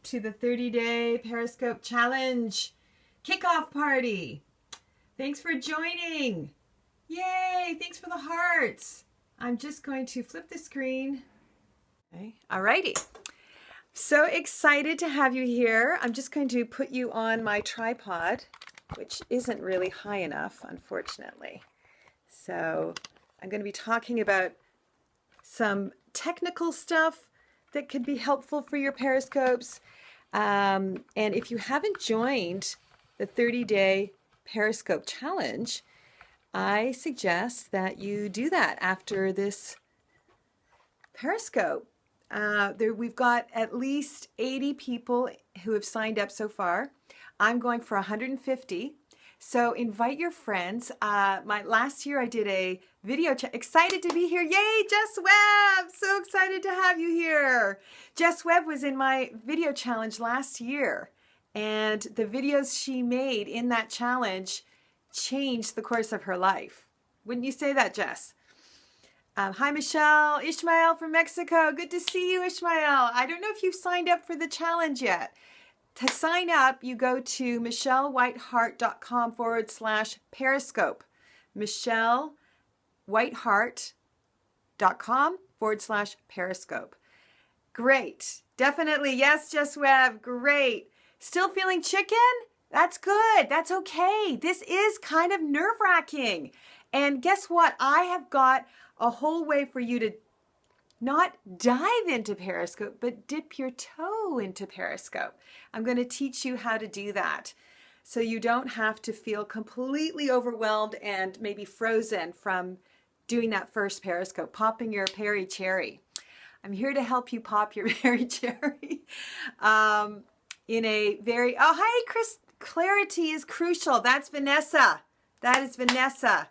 to the 30-day Periscope challenge kickoff party. Thanks for joining. Yay, thanks for the hearts. I'm just going to flip the screen. Okay. Alrighty. So excited to have you here. I'm just going to put you on my tripod, which isn't really high enough, unfortunately. So I'm going to be talking about some technical stuff that could be helpful for your Periscopes. And if you haven't joined the 30-day Periscope challenge, I suggest that you do that after this Periscope. We've got at least 80 people who have signed up so far. I'm going for 150. So invite your friends. Last year I did a video chat. Excited to be here. Yay, Jess Webb. So excited to have you here. Jess Webb was in my video challenge last year. And the videos she made in that challenge changed the course of her life. Wouldn't you say that, Jess? Hi, Michelle. Ishmael from Mexico. Good to see you, Ishmael. I don't know if you've signed up for the challenge yet. To sign up, you go to michellewhitehart.com/Periscope. michellewhitehart.com/Periscope. Great. Definitely. Yes, Jess Webb. Great. Still feeling chicken? That's good. That's okay. This is kind of nerve-wracking. And guess what? I have got a whole way for you to not dive into Periscope, but dip your toe into Periscope. I'm going to teach you how to do that so you don't have to feel completely overwhelmed and maybe frozen from doing that first Periscope, popping your peri cherry. I'm here to help you pop your peri cherry in a very, oh, hi, Chris. Clarity is crucial. That's Vanessa. That is Vanessa.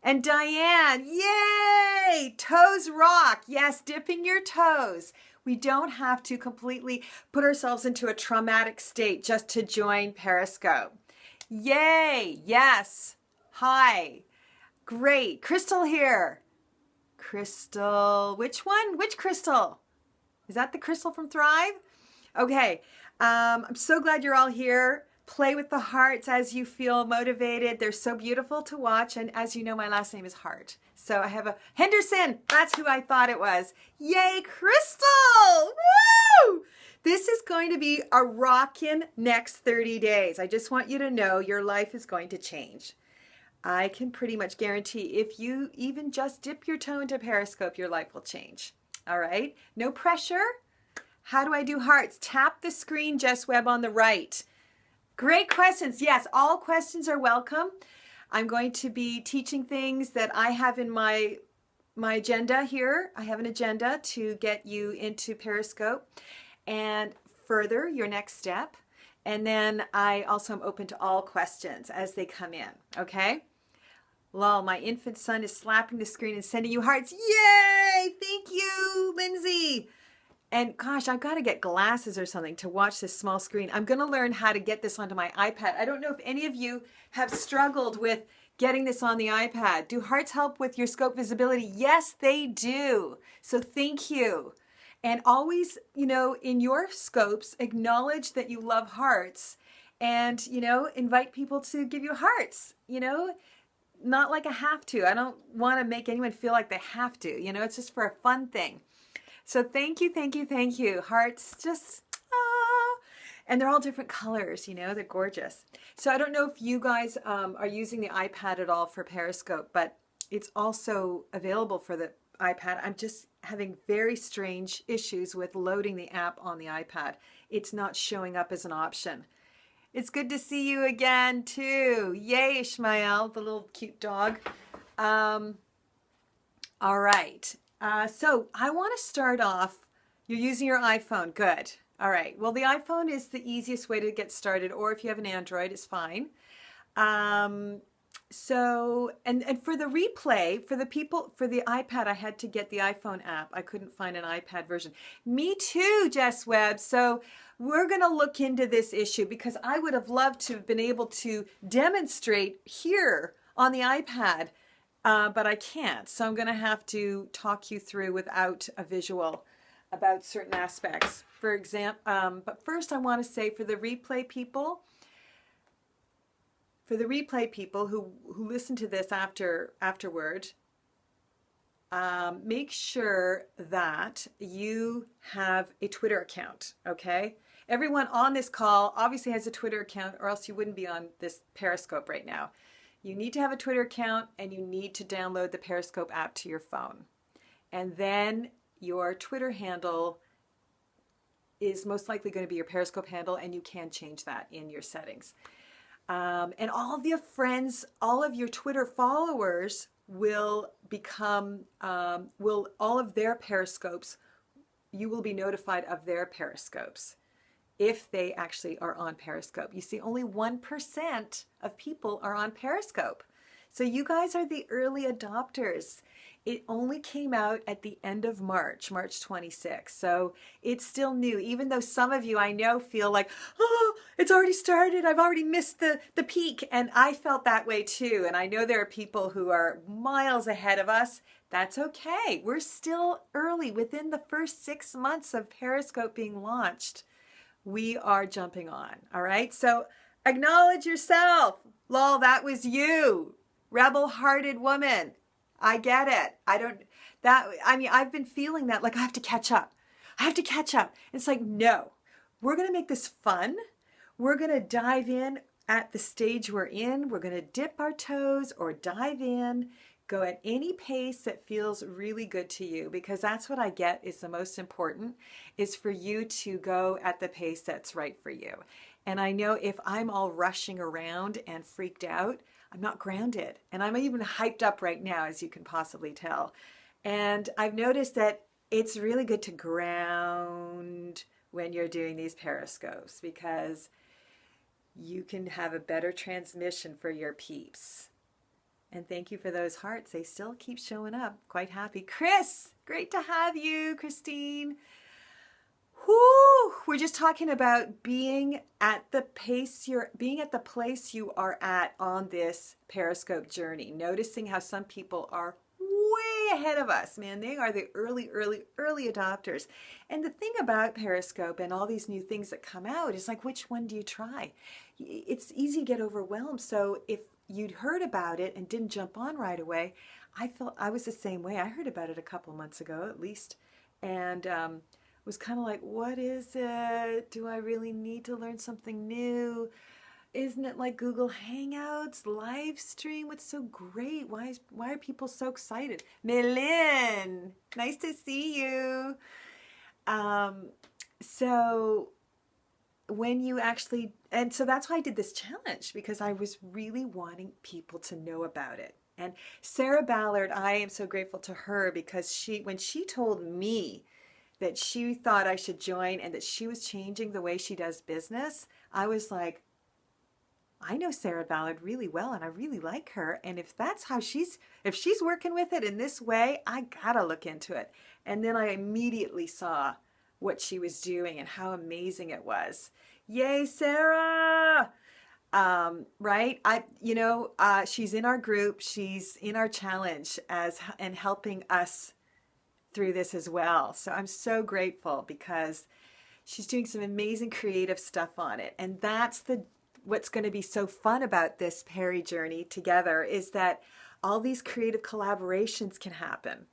And Diane, yay! Toes rock. Yes, dipping your toes. We don't have to completely put ourselves into a traumatic state just to join Periscope. Yay! Yes. Hi. Great. Crystal here. Crystal, which one? Which Crystal? Is that the Crystal from Thrive? Okay. I'm so glad you're all here. Play with the hearts as you feel motivated. They're so beautiful to watch. And as you know, my last name is Hart. So I have a Henderson. That's who I thought it was. Yay, Crystal! Woo! This is going to be a rockin' next 30 days. I just want you to know your life is going to change. I can pretty much guarantee if you even just dip your toe into Periscope, your life will change. All right? No pressure. How do I do hearts? Tap the screen, Jess Webb, on the right. Great questions. Yes, all questions are welcome. I'm going to be teaching things that I have in my agenda here. I have an agenda to get you into Periscope and further your next step. And then I also am open to all questions as they come in. Okay? Lol, my infant son is slapping the screen and sending you hearts. Yay! Thank you, Lindsay. And gosh, I've got to get glasses or something to watch this small screen. I'm going to learn how to get this onto my iPad. I don't know if any of you have struggled with getting this on the iPad. Do hearts help with your scope visibility? Yes, they do. So thank you. And always, in your scopes, acknowledge that you love hearts and, invite people to give you hearts, not like a have to. I don't want to make anyone feel like they have to, it's just for a fun thing. So thank you, thank you, thank you. Hearts just, and they're all different colors, they're gorgeous. So I don't know if you guys are using the iPad at all for Periscope, but it's also available for the iPad. I'm just having very strange issues with loading the app on the iPad. It's not showing up as an option. It's good to see you again too. Yay, Ishmael, the little cute dog. All right. So I want to start off, you're using your iPhone. Good. All right. Well, the iPhone is the easiest way to get started, or if you have an Android, it's fine. So, and for the replay, for the iPad, I had to get the iPhone app. I couldn't find an iPad version. Me too, Jess Webb. So we're going to look into this issue because I would have loved to have been able to demonstrate here on the iPad. But I can't, so I'm going to have to talk you through without a visual about certain aspects. For example, but first I want to say for the replay people who listen to this afterward, make sure that you have a Twitter account, okay? Everyone on this call obviously has a Twitter account, or else you wouldn't be on this Periscope right now. You need to have a Twitter account, and you need to download the Periscope app to your phone. And then your Twitter handle is most likely going to be your Periscope handle, and you can change that in your settings. And all of your friends, all of your Twitter followers will become, all of their Periscopes, you will be notified of their Periscopes if they actually are on Periscope. You see, only 1% of people are on Periscope. So you guys are the early adopters. It only came out at the end of March 26th. So it's still new, even though some of you I know feel like, oh, it's already started. I've already missed the peak. And I felt that way too. And I know there are people who are miles ahead of us. That's okay. We're still early. Within the first 6 months of Periscope being launched, we are jumping on. All right. So acknowledge yourself. Lol, that was you. Rebel-hearted woman. I get it. I've been feeling that, like I have to catch up. I have to catch up. It's like, no, we're going to make this fun. We're going to dive in at the stage we're in. We're going to dip our toes or dive in, go at any pace that feels really good to you, because that's what I get is the most important, is for you to go at the pace that's right for you. And I know if I'm all rushing around and freaked out, I'm not grounded. And I'm even hyped up right now, as you can possibly tell. And I've noticed that it's really good to ground when you're doing these Periscopes, because you can have a better transmission for your peeps. And thank you for those hearts. They still keep showing up. Quite happy. Chris, great to have you. Christine. Whoo! We're just talking about being at the place you are at on this Periscope journey. Noticing how some people are way ahead of us, man. They are the early adopters. And the thing about Periscope and all these new things that come out is like, which one do you try? It's easy to get overwhelmed. So if you'd heard about it and didn't jump on right away, I felt I was the same way. I heard about it a couple months ago at least. And was kind of like, what is it? Do I really need to learn something new? Isn't it like Google Hangouts, live stream? What's so great? Why are people so excited? Melin, nice to see you. So when you actually, and so that's why I did this challenge, because I was really wanting people to know about it. And Sarah Ballard, I am so grateful to her, because when she told me that she thought I should join and that she was changing the way she does business, I was like, I know Sarah Ballard really well and I really like her. And if that's how if she's working with it in this way, I gotta look into it. And then I immediately saw what she was doing and how amazing it was. Yay, Sarah! Right? She's in our group. She's in our challenge and helping us through this as well. So I'm so grateful, because she's doing some amazing creative stuff on it. And that's what's going to be so fun about this Peri journey together, is that all these creative collaborations can happen,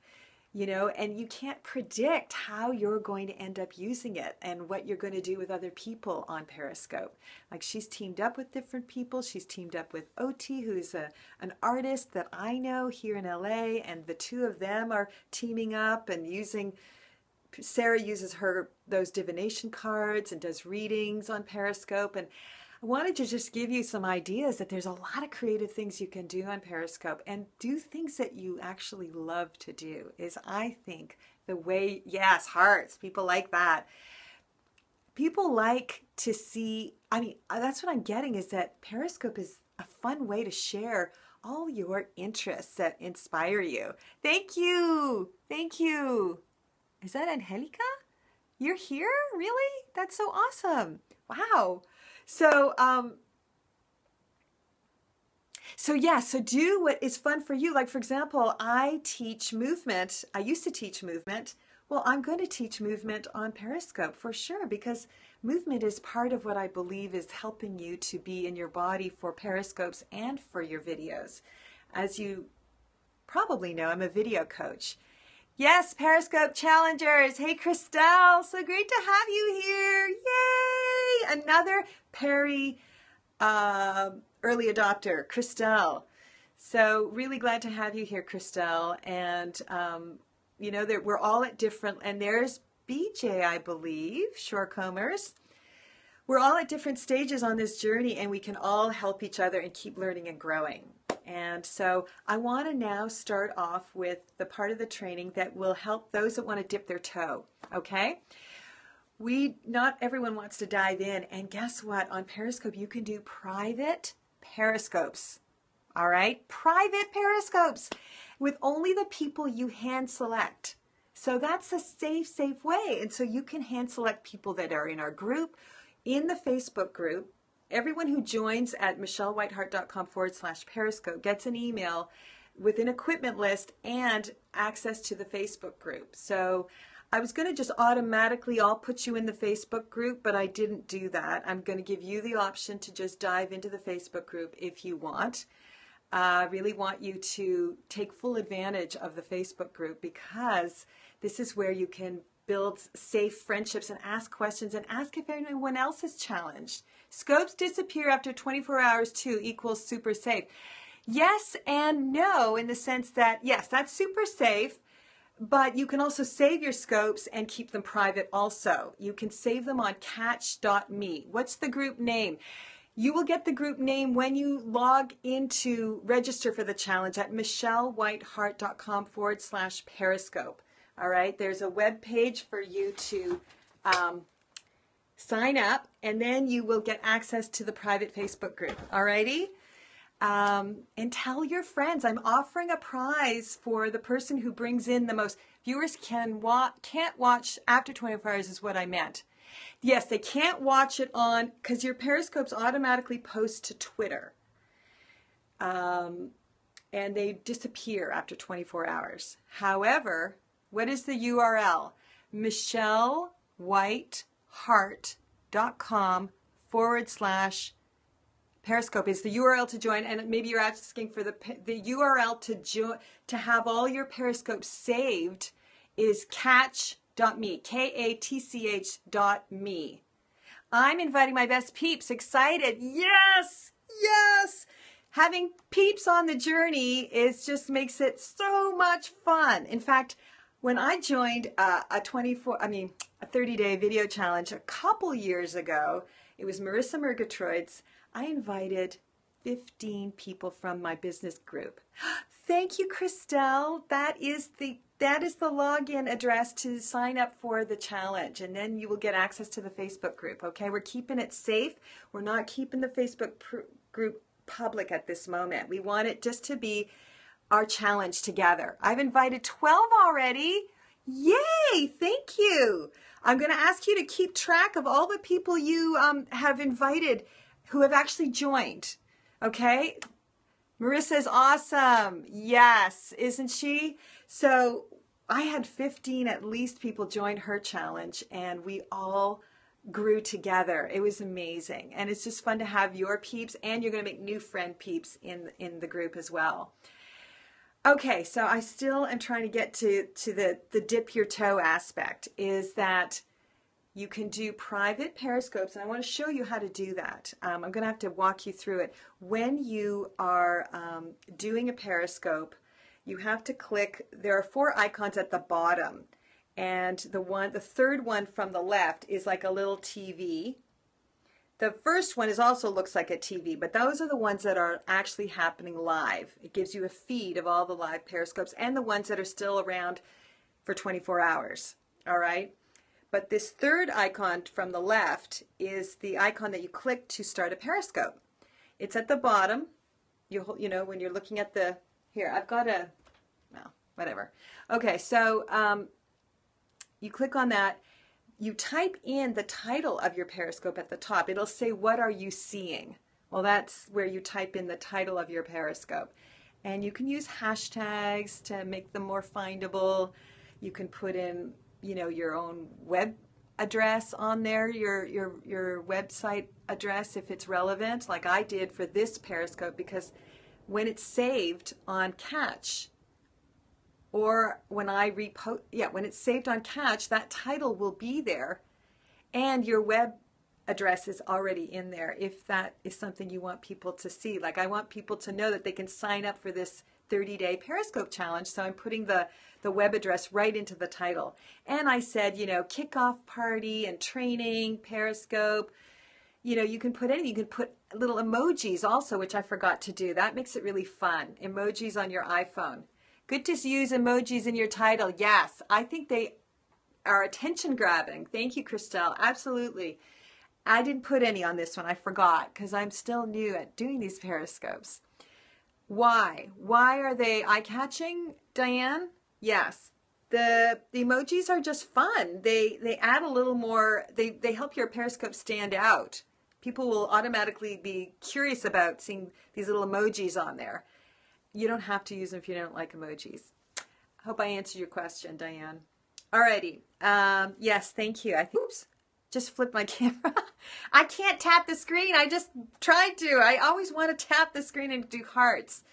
and you can't predict how you're going to end up using it and what you're going to do with other people on Periscope. Like, she's teamed up with different people. She's teamed up with OT, who's an artist that I know here in LA, and the two of them are teaming up and Sarah uses those divination cards and does readings on Periscope. And I wanted to just give you some ideas that there's a lot of creative things you can do on Periscope, and do things that you actually love to do is, I think, the way, yes, hearts, people like that. People like to see, that's what I'm getting, is that Periscope is a fun way to share all your interests that inspire you. Thank you. Thank you. Is that Angelica? You're here? Really? That's so awesome. Wow. So do what is fun for you. Like, for example, I teach movement. I used to teach movement Well, I'm going to teach movement on Periscope for sure, because movement is part of what I believe is helping you to be in your body for Periscopes and for your videos. As you probably know, I'm a video coach. Yes, Periscope challengers. Hey, Christelle, so great to have you here. Yay! Another Perry early adopter, Christelle. So really glad to have you here, Christelle. And you know that we're all at different, and there's BJ, I believe, Shorecombers. We're all at different stages on this journey, and we can all help each other and keep learning and growing. And so I want to now start off with the part of the training that will help those that want to dip their toe, okay? Not everyone wants to dive in, and guess what? On Periscope, you can do private Periscopes, all right? Private Periscopes with only the people you hand select. So that's a safe way. And so you can hand select people that are in our group, in the Facebook group. Everyone who joins at michellewhiteheart.com/Periscope gets an email with an equipment list and access to the Facebook group. So I was going to just automatically all put you in the Facebook group, but I didn't do that. I'm going to give you the option to just dive into the Facebook group if you want. I really want you to take full advantage of the Facebook group, because this is where you can build safe friendships and ask questions and ask if anyone else is challenged. Scopes disappear after 24 hours too equals super safe. Yes and no, in the sense that, yes, that's super safe, but you can also save your scopes and keep them private also. You can save them on catch.me. What's the group name? You will get the group name when you log into register for the challenge at michellewhiteheart.com/Periscope. All right, there's a web page for you to sign up, and then you will get access to the private Facebook group. All righty? And tell your friends. I'm offering a prize for the person who brings in the most. Viewers can't watch after 24 hours is what I meant. Yes, they can't watch it on, because your Periscopes automatically post to Twitter. And they disappear after 24 hours. However, what is the URL? michellewhiteheart.com/Periscope is the URL to join, and maybe you're asking for the URL to have all your Periscopes saved is catch.me, KATCH.me. I'm inviting my best peeps. Excited. Yes, yes. Having peeps on the journey just makes it so much fun. In fact, when I joined a 30-day video challenge a couple years ago, it was Marissa Murgatroyd's. I invited 15 people from my business group. Thank you, Christelle. That is the login address to sign up for the challenge, and then you will get access to the Facebook group. Okay, we're keeping it safe. We're not keeping the Facebook group public at this moment. We want it just to be our challenge together. I've invited 12 already. Yay! Thank you. I'm going to ask you to keep track of all the people you have invited who have actually joined. Okay? Marissa's awesome. Yes, isn't she? So I had 15 at least people join her challenge, and we all grew together. It was amazing. And it's just fun to have your peeps, and you're going to make new friend peeps in the group as well. Okay, so I still am trying to get to the dip your toe aspect, is that you can do private Periscopes, and I want to show you how to do that. I'm going to have to walk you through it. When you are doing a Periscope, you have to click, there are 4 icons at the bottom, and the third one from the left is like a little TV. The first one also looks like a TV, but those are the ones that are actually happening live. It gives you a feed of all the live Periscopes and the ones that are still around for 24 hours, all right? But this third icon from the left is the icon that you click to start a Periscope. It's at the bottom. You know, when you're looking at here, I've got well, whatever. Okay, so you click on that. You type in the title of your Periscope at the top. It'll say, what are you seeing? Well, that's where you type in the title of your Periscope. And you can use hashtags to make them more findable. You can put in you know, your own web address on there, your website address if it's relevant, like I did for this Periscope, because when it's saved on Catch, or when I repost, when it's saved on Catch, that title will be there, and your web address is already in there if that is something you want people to see. Like I want people to know that they can sign up for this 30-day Periscope challenge, so I'm putting the web address right into the title. And I said, you know, kickoff party and training, Periscope. You know, you can put anything. You can put little emojis also, which I forgot to do. That makes it really fun. Emojis on your iPhone. Good to use emojis in your title. Yes, I think they are attention grabbing. Thank you, Christelle. Absolutely. I didn't put any on this one. I forgot because I'm still new at doing these Periscopes. Why? Why are they eye-catching, Diane? Yes. The emojis are just fun. They add a little more, they help your Periscope stand out. People will automatically be curious about seeing these little emojis on there. You don't have to use them if you don't like emojis. I hope I answered your question, Diane. Alrighty. Yes, thank you. Oops. Just flip my camera. I can't tap the screen. I just tried to. I always want to tap the screen and do hearts.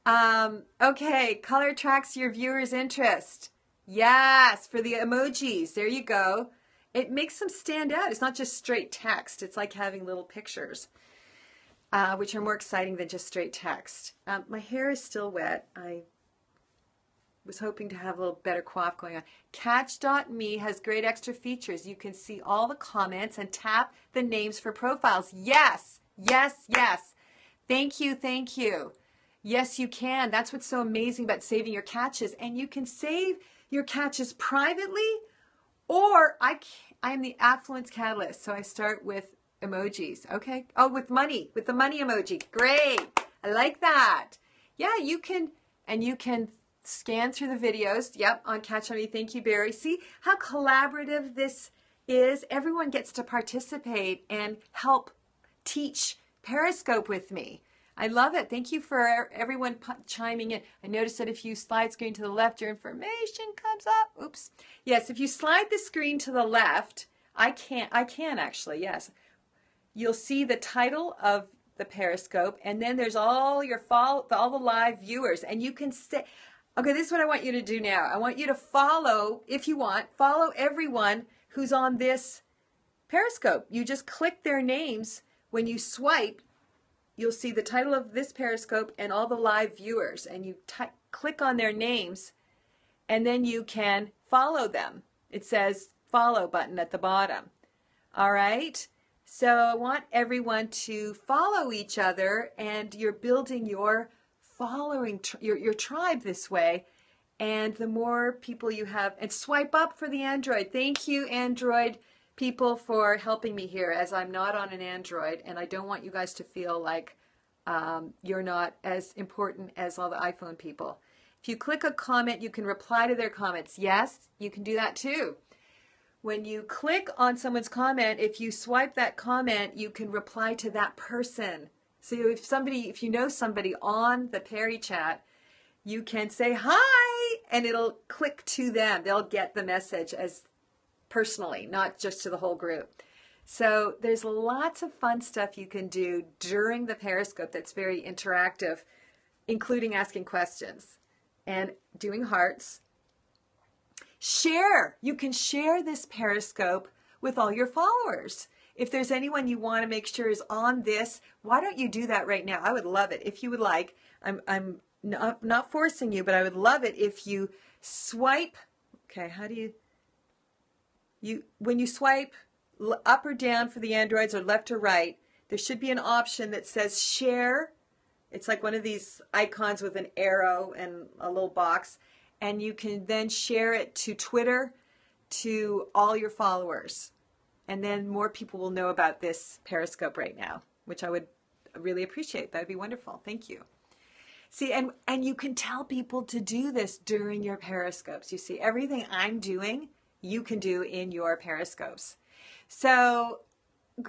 Okay, color tracks your viewer's interest. Yes, for the emojis. There you go. It makes them stand out. It's not just straight text. It's like having little pictures, which are more exciting than just straight text. My hair is still wet. I was hoping to have a little better coif going on. Catch.me has great extra features. You can see all the comments and tap the names for profiles. Yes, yes, yes. Thank you, thank you. Yes, you can. That's what's so amazing about saving your catches. And you can save your catches privately, or I am the affluence catalyst. So I start with emojis. Okay. Oh, with money, with the money emoji. Great. I like that. Yeah, you can, and you can scan through the videos. Yep, on Catch on Me. Thank you, Barry. See how collaborative this is? Everyone gets to participate and help teach Periscope with me. I love it. Thank you for everyone chiming in. I noticed that if you slide screen to the left, your information comes up. Oops. Yes, if you slide the screen to the left, I can actually, yes. You'll see the title of the Periscope, and then there's all your all the live viewers, and you can say, okay, this is what I want you to do now. I want you to follow, if you want, follow everyone who's on this Periscope. You just click their names. When you swipe, you'll see the title of this Periscope and all the live viewers, and you click on their names, and then you can follow them. It says follow button at the bottom. All right? So I want everyone to follow each other, and you're building your following, your tribe this way. And the more people you have, and swipe up for the Android. Thank you, Android people, for helping me here, as I'm not on an Android, and I don't want you guys to feel like you're not as important as all the iPhone people. If you click a comment, you can reply to their comments. Yes, you can do that too. When you click on someone's comment, if you swipe that comment, you can reply to that person. So if you know somebody on the Perry chat, you can say hi, and it'll click to them. They'll get the message as personally, not just to the whole group. So there's lots of fun stuff you can do during the Periscope that's very interactive, including asking questions and doing hearts. Share. You can share this Periscope with all your followers. If there's anyone you want to make sure is on this, why don't you do that right now? I would love it if you would like. I'm not forcing you, but I would love it if you swipe. Okay, how do you when you swipe up or down for the Androids, or left or right, there should be an option that says share. It's like one of these icons with an arrow and a little box. And you can then share it to Twitter, to all your followers. And then more people will know about this Periscope right now, which I would really appreciate. That would be wonderful. Thank you. See, and you can tell people to do this during your Periscopes. You see, everything I'm doing, you can do in your Periscopes. So,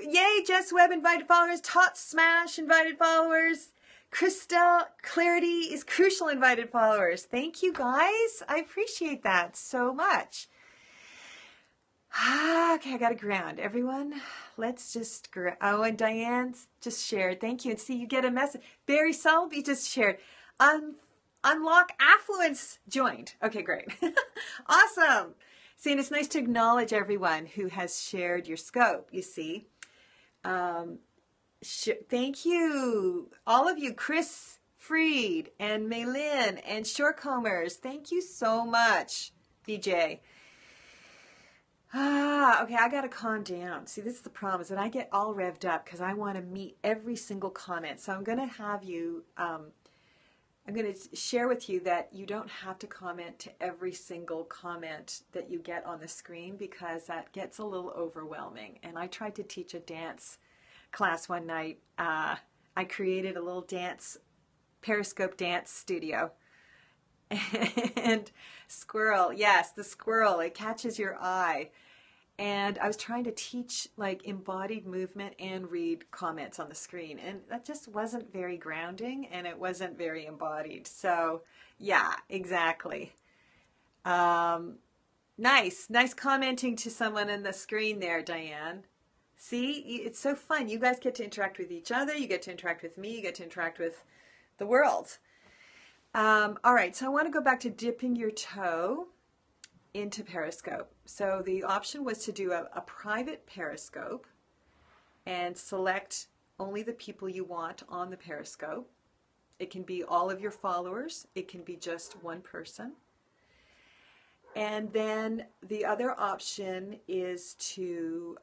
yay, Jess Webb invited followers. Tot Smash invited followers. Christelle, clarity is crucial, invited followers. Thank you, guys. I appreciate that so much. Okay, I got to ground. Everyone, let's just oh, and Diane's just shared. Thank you. And see, you get a message. Barry Selby just shared. Unlock Affluence joined. Okay, great. Awesome. See, and it's nice to acknowledge everyone who has shared your scope, you see. Thank you, all of you, Chris Freed and Maylin and Shorecombers. Thank you so much, BJ. Okay, I gotta calm down. See, this is the problem, is that I get all revved up because I want to meet every single comment. So I'm gonna have you, I'm gonna share with you that you don't have to comment to every single comment that you get on the screen, because that gets a little overwhelming. And I tried to teach a dance class one night. I created a little Periscope dance studio. And squirrel, yes, the squirrel, it catches your eye. And I was trying to teach like embodied movement and read comments on the screen. And that just wasn't very grounding, and it wasn't very embodied. So yeah, exactly. Nice commenting to someone on the screen there, Diane. See, it's so fun. You guys get to interact with each other. You get to interact with me. You get to interact with the world. All right, so I want to go back to dipping your toe into Periscope. So the option was to do a private Periscope and select only the people you want on the Periscope. It can be all of your followers. It can be just one person. And then the other option is to,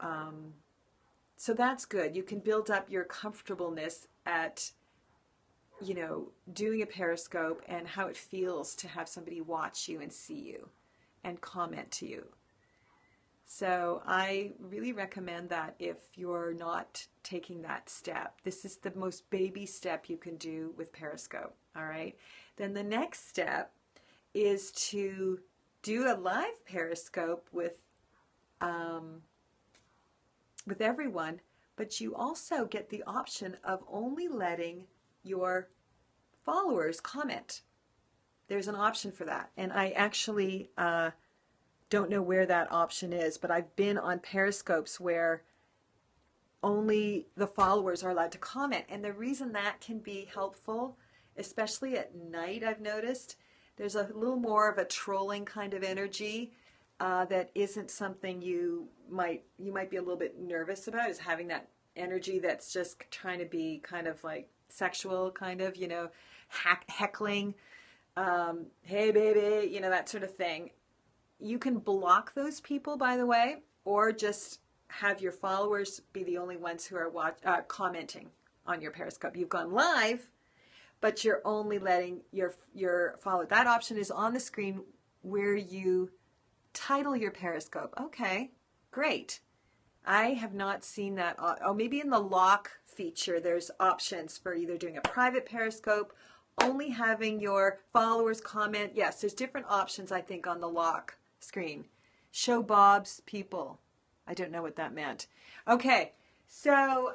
so that's good. You can build up your comfortableness at, you know, doing a Periscope and how it feels to have somebody watch you and see you and comment to you. So I really recommend that if you're not taking that step. This is the most baby step you can do with Periscope, all right? Then the next step is to do a live Periscope with everyone, but you also get the option of only letting your followers comment. There's an option for that, and I actually don't know where that option is, but I've been on Periscopes where only the followers are allowed to comment. And the reason that can be helpful, especially at night, I've noticed, there's a little more of a trolling kind of energy that isn't something you might be a little bit nervous about, is having that energy that's just trying to be kind of like sexual, kind of, you know, heckling, hey baby, you know, that sort of thing. You can block those people, by the way, or just have your followers be the only ones who are commenting on your Periscope. You've gone live, but you're only letting your follower. That option is on the screen where you title your Periscope. Okay, great. I have not seen that. Oh, maybe in the lock feature, there's options for either doing a private Periscope, only having your followers comment. Yes, there's different options, I think, on the lock screen. Show Bob's people. I don't know what that meant. Okay, so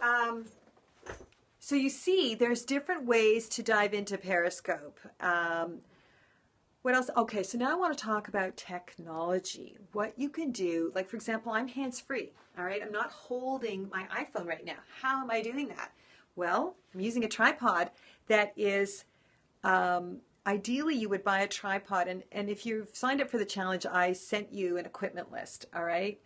so you see, there's different ways to dive into Periscope. What else? Okay, so now I want to talk about technology. What you can do, like for example, I'm hands-free, all right? I'm not holding my iPhone right now. How am I doing that? Well, I'm using a tripod that is, ideally you would buy a tripod, and if you've signed up for the challenge, I sent you an equipment list, all right?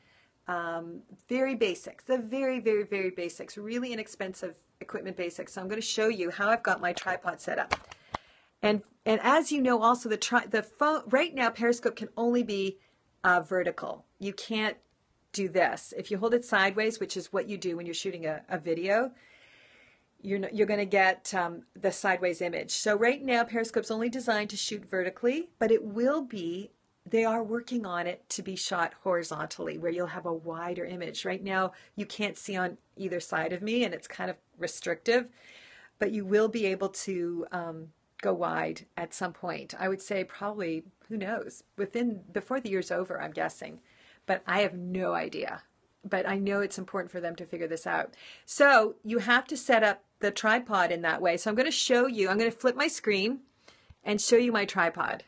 Very basics, the very, very, very basics, really inexpensive equipment basics. So I'm going to show you how I've got my tripod set up. And as you know, also the phone right now, Periscope can only be vertical. You can't do this. If you hold it sideways, which is what you do when you're shooting a video, you're going to get the sideways image. So right now, Periscope's only designed to shoot vertically, but it will be. They are working on it to be shot horizontally, where you'll have a wider image. Right now, you can't see on either side of me, and it's kind of restrictive, but you will be able to go wide at some point. I would say probably, who knows, before the year's over, I'm guessing, but I have no idea. But I know it's important for them to figure this out. So you have to set up the tripod in that way. So I'm going to show you, I'm going to flip my screen and show you my tripod.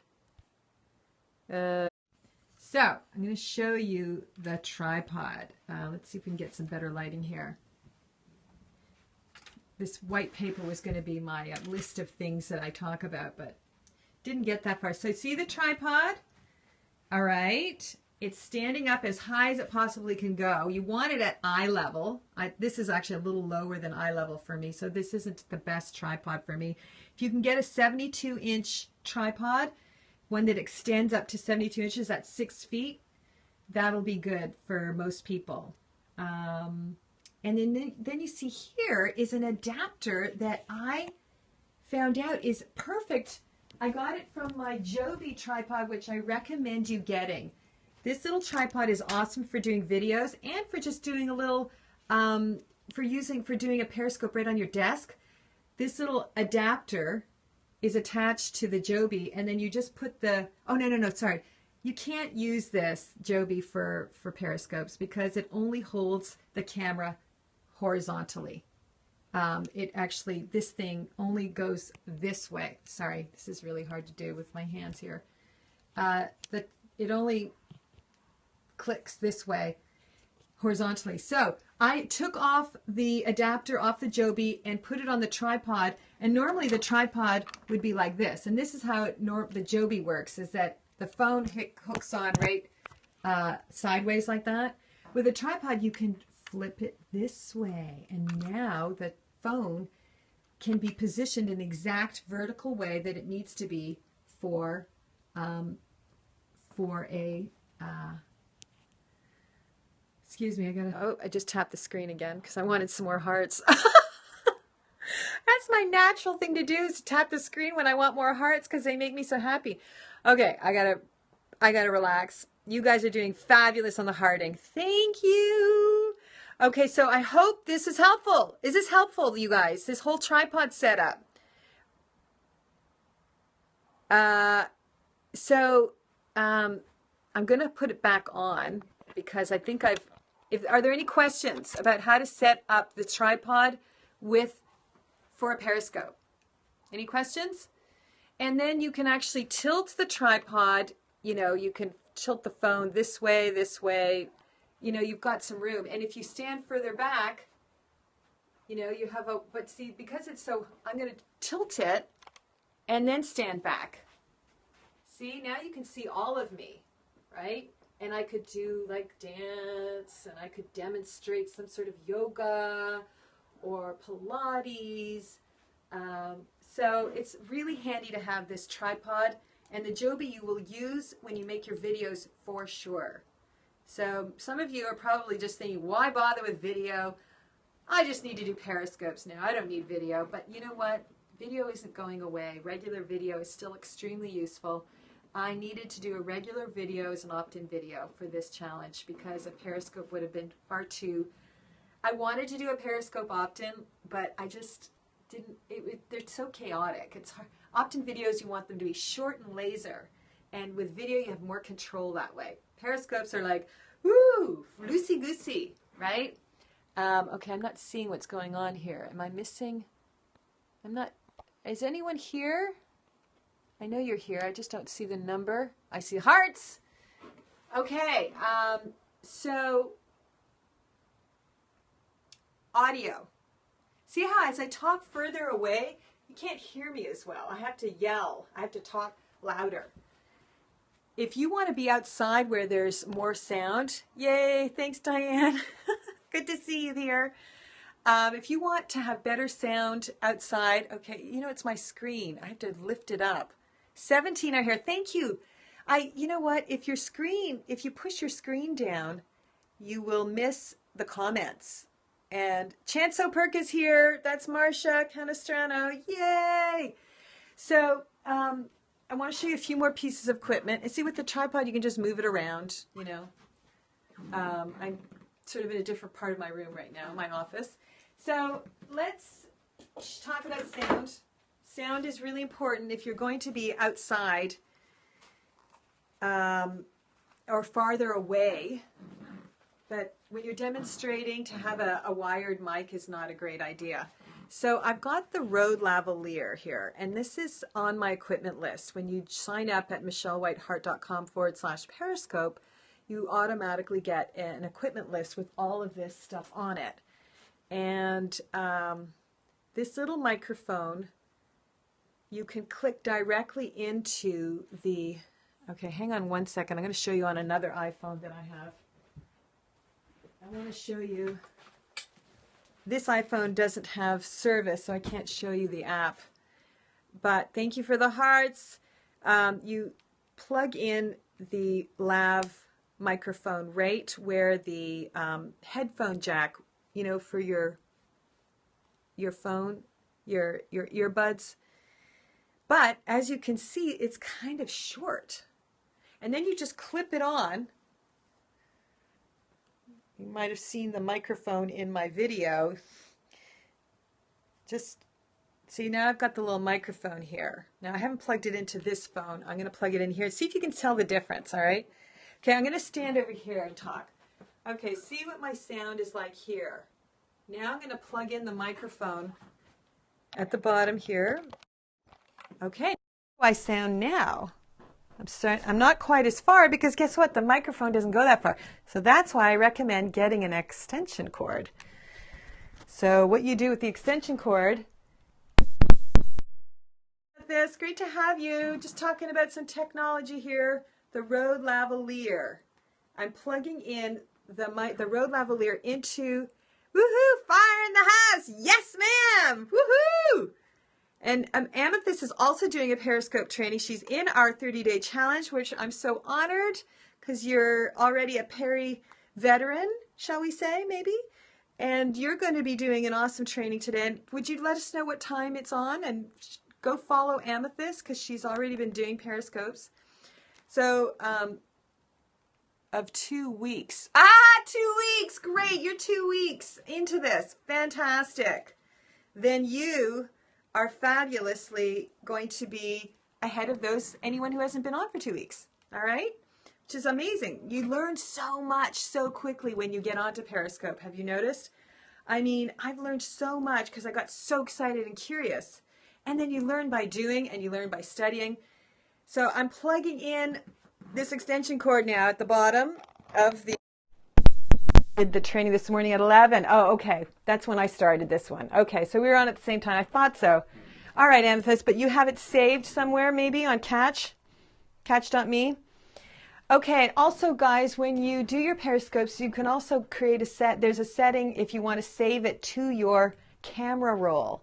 So I'm going to show you the tripod. Let's see if we can get some better lighting here. This white paper was going to be my list of things that I talk about, but didn't get that far. So see the tripod? All right. It's standing up as high as it possibly can go. You want it at eye level. This is actually a little lower than eye level for me, so this isn't the best tripod for me. If you can get a 72-inch tripod, one that extends up to 72 inches, that's 6 feet, that'll be good for most people. And then you see here is an adapter that I found out is perfect. I got it from my Joby tripod, which I recommend you getting. This little tripod is awesome for doing videos and for just doing a little, for doing a Periscope right on your desk. This little adapter is attached to the Joby, and then you just put the, oh, no, sorry. You can't use this Joby for Periscopes because it only holds the camera horizontally. It actually, this thing only goes this way. Sorry, this is really hard to do with my hands here. It only clicks this way horizontally. So I took off the adapter off the Joby and put it on the tripod, and normally the tripod would be like this, and this is how the Joby works, is that the phone hooks on right sideways like that. With a tripod you can flip it this way, and now the phone can be positioned in the exact vertical way that it needs to be for a excuse me, I just tapped the screen again because I wanted some more hearts. That's my natural thing to do, is to tap the screen when I want more hearts because they make me so happy. Okay, I gotta relax. You guys are doing fabulous on the hearting. Thank you. Okay, so I hope this is helpful. Is this helpful, you guys? This whole tripod setup. I'm gonna put it back on because I think are there any questions about how to set up the tripod for a Periscope? Any questions? And then you can actually tilt the tripod, you can tilt the phone this way, you've got some room. And if you stand further back, you have but see, because it's so, I'm going to tilt it and then stand back. See, now you can see all of me, right? And I could do like dance, and I could demonstrate some sort of yoga or Pilates. So it's really handy to have this tripod, and the Joby you will use when you make your videos for sure. So some of you are probably just thinking, why bother with video? I just need to do Periscopes now. I don't need video. But you know what? Video isn't going away. Regular video is still extremely useful. I needed to do a regular video as an opt-in video for this challenge because a Periscope would have been far too... I wanted to do a Periscope opt-in, but I just didn't... They're so chaotic. It's hard. Opt-in videos, you want them to be short and laser. And with video, you have more control that way. Periscopes are like, woo, loosey-goosey, right? Okay, I'm not seeing what's going on here. Am I missing? I'm not... Is anyone here? I know you're here. I just don't see the number. I see hearts. Okay, so audio. See how as I talk further away, you can't hear me as well. I have to yell. I have to talk louder. If you want to be outside where there's more sound, yay, thanks Diane. Good to see you here. If you want to have better sound outside, okay, it's my screen. I have to lift it up. 17 are here. Thank you. You know what? If you push your screen down, you will miss the comments. And Chanso Perk is here. That's Marcia Canastrano. Yay! So I want to show you a few more pieces of equipment. And see, with the tripod, you can just move it around. I'm sort of in a different part of my room right now, my office. So let's talk about sound. Sound is really important if you're going to be outside or farther away. But when you're demonstrating, to have a wired mic is not a great idea. So I've got the Rode lavalier here, and this is on my equipment list. When you sign up at michellewhitehart.com/Periscope, you automatically get an equipment list with all of this stuff on it. And this little microphone, you can click directly into the, okay, hang on one second. I'm going to show you on another iPhone that I have. I want to show you. This iPhone doesn't have service, so I can't show you the app. But thank you for the hearts. You plug in the lav microphone right where the headphone jack, you know, for your phone, your earbuds. But as you can see, it's kind of short. And then you just clip it on. You might have seen the microphone in my video. Just see, now I've got the little microphone here. Now I haven't plugged it into this phone. I'm going to plug it in here. See if you can tell the difference, all right? Okay, I'm going to stand over here and talk. Okay, see what my sound is like here. Now I'm going to plug in the microphone at the bottom here. Okay, how do I sound now? I'm not quite as far because guess what? The microphone doesn't go that far. So that's why I recommend getting an extension cord. So what you do with the extension cord, this, great to have you. Just talking about some technology here. The Rode lavalier. I'm plugging in the Rode lavalier into, woohoo, fire in the house. Yes, ma'am. Woohoo. And Amethyst is also doing a Periscope training. She's in our 30-day challenge, which I'm so honored because you're already a Peri veteran, shall we say, maybe? And you're going to be doing an awesome training today. And would you let us know what time it's on? And go follow Amethyst because she's already been doing Periscopes. So, of 2 weeks. 2 weeks! Great, you're 2 weeks into this. Fantastic. Then you are fabulously going to be ahead of anyone who hasn't been on for 2 weeks. All right? Which is amazing. You learn so much so quickly when you get onto Periscope. Have you noticed? I mean, I've learned so much because I got so excited and curious. And then you learn by doing and you learn by studying. So I'm plugging in this extension cord now at the bottom of the... Did the training this morning at 11. Oh, okay. That's when I started this one. Okay, so we were on at the same time. I thought so. All right, Amethyst, but you have it saved somewhere maybe on catch.me? Okay, also guys, when you do your Periscopes, you can also create there's a setting if you want to save it to your camera roll.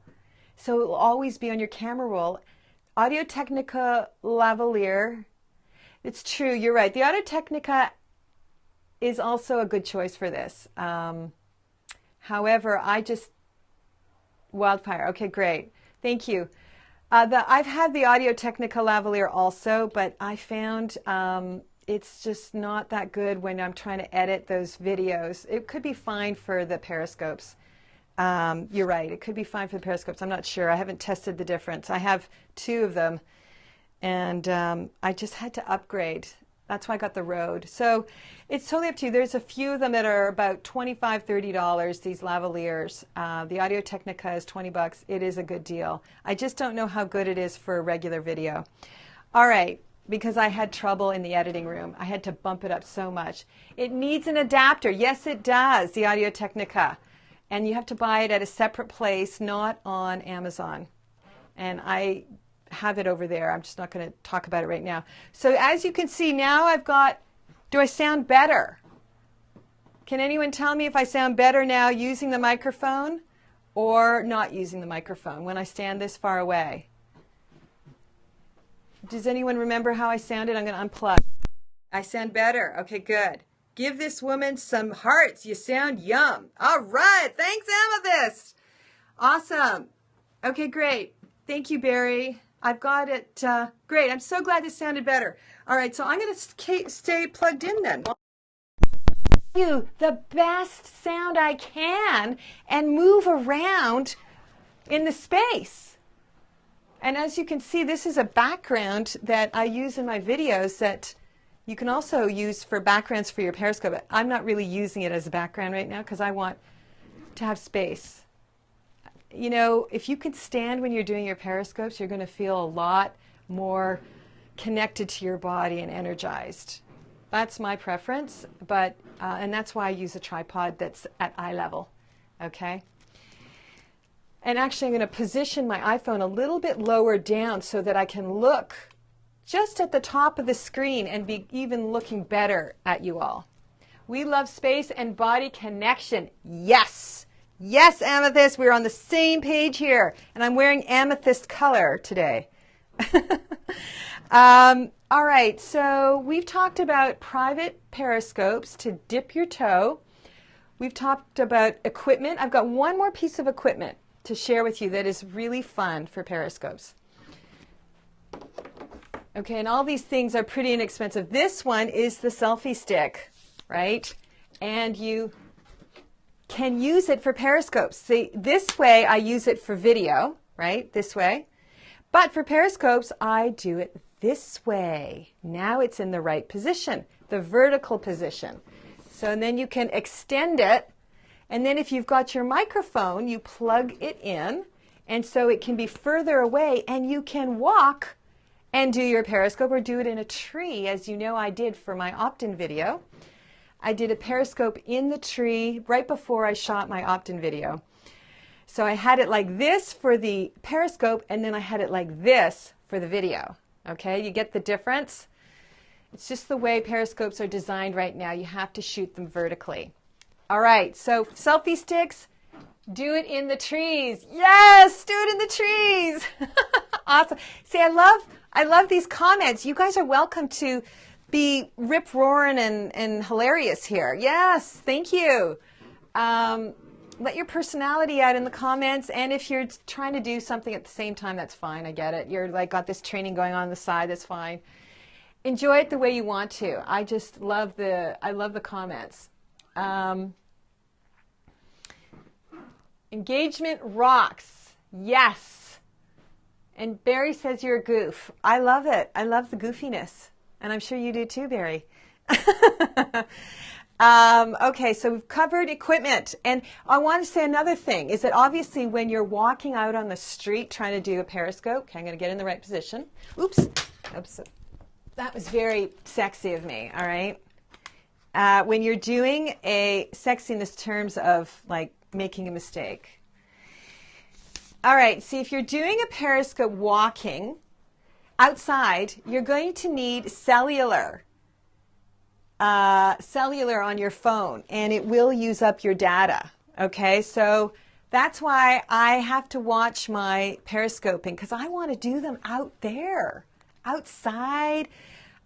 So it will always be on your camera roll. Audio-Technica lavalier. It's true, you're right. The Audio-Technica is also a good choice for this. However, Wildfire, okay, great. Thank you. I've had the Audio-Technica lavalier also, but I found it's just not that good when I'm trying to edit those videos. It could be fine for the Periscopes. You're right, it could be fine for the Periscopes. I'm not sure. I haven't tested the difference. I have 2 of them, and I just had to upgrade. That's why I got the Rode. So it's totally up to you. There's a few of them that are about $25, $30, these lavaliers. The Audio-Technica is $20. It is a good deal. I just don't know how good it is for a regular video. All right, because I had trouble in the editing room. I had to bump it up so much. It needs an adapter. Yes, it does, the Audio-Technica. And you have to buy it at a separate place, not on Amazon. And I have it over there. I'm just not going to talk about it right now. So as you can see, now I've got, do I sound better? Can anyone tell me if I sound better now using the microphone or not using the microphone when I stand this far away? Does anyone remember how I sounded? I'm going to unplug. I sound better. Okay, good. Give this woman some hearts. You sound yum. All right. Thanks, Amethyst. Awesome. Okay, great. Thank you, Barry. I've got it. Great. I'm so glad this sounded better. All right, so I'm going to stay plugged in then. You the best sound I can and move around in the space. And as you can see, this is a background that I use in my videos that you can also use for backgrounds for your Periscope. I'm not really using it as a background right now because I want to have space. you know, if you can stand when you're doing your periscopes, you're going to feel a lot more connected to your body and energized. That's my preference, but and that's why I use a tripod that's at eye level, okay? And actually, I'm going to position my iPhone a little bit lower down so that I can look just at the top of the screen and be even looking better at you all. We love space and body connection. Yes. Yes, Amethyst, we're on the same page here. And I'm wearing amethyst color today. All right, so we've talked about private periscopes to dip your toe. We've talked about equipment. I've got one more piece of equipment to share with you that is really fun for periscopes. Okay, and all these things are pretty inexpensive. This one is the selfie stick, right? And you can use it for periscopes. See, this way I use it for video, right? This way. But for periscopes, I do it this way. Now it's in the right position, the vertical position. So and then you can extend it. And then if you've got your microphone, you plug it in. And so it can be further away and you can walk and do your periscope or do it in a tree, as you know I did for my opt-in video. I did a periscope in the tree right before I shot my opt-in video. So I had it like this for the periscope, and then I had it like this for the video. Okay, you get the difference? It's just the way periscopes are designed right now. You have to shoot them vertically. All right, so selfie sticks, do it in the trees. Yes, do it in the trees. Awesome. See, I love these comments. You guys are welcome to be rip-roaring and hilarious here. Yes, thank you. Let your personality out in the comments, and if you're trying to do something at the same time, that's fine. I get it. You're like got this training going on the side. That's fine. Enjoy it the way you want to. I just love the comments. Engagement rocks. Yes. And Barry says you're a goof. I love it. I love the goofiness. And I'm sure you do too, Barry. Okay, so we've covered equipment. And I want to say another thing is that obviously when you're walking out on the street trying to do a periscope, okay, I'm going to get in the right position. Oops. That was very sexy of me, all right? When you're doing a sexiness terms of like making a mistake. All right, see if you're doing a periscope walking outside, you're going to need cellular on your phone, and it will use up your data. Okay, so that's why I have to watch my periscoping, because I want to do them out there, outside,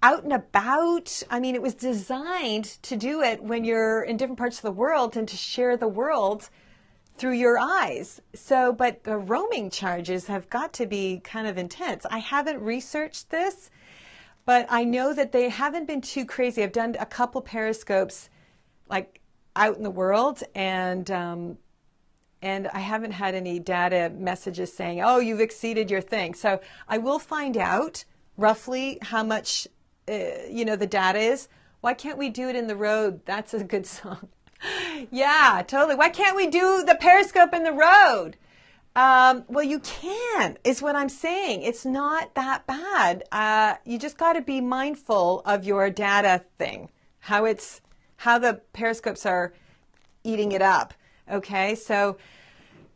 out and about. I mean, it was designed to do it when you're in different parts of the world and to share the world through your eyes. So, but the roaming charges have got to be kind of intense. I haven't researched this, but I know that they haven't been too crazy. I've done a couple periscopes like out in the world, and I haven't had any data messages saying, oh, you've exceeded your thing. So I will find out roughly how much, the data is. Why can't we do it in the road? That's a good song. Yeah, totally. Why can't we do the periscope in the road? Well, you can, is what I'm saying. It's not that bad. You just got to be mindful of your data thing, how the periscopes are eating it up. Okay, so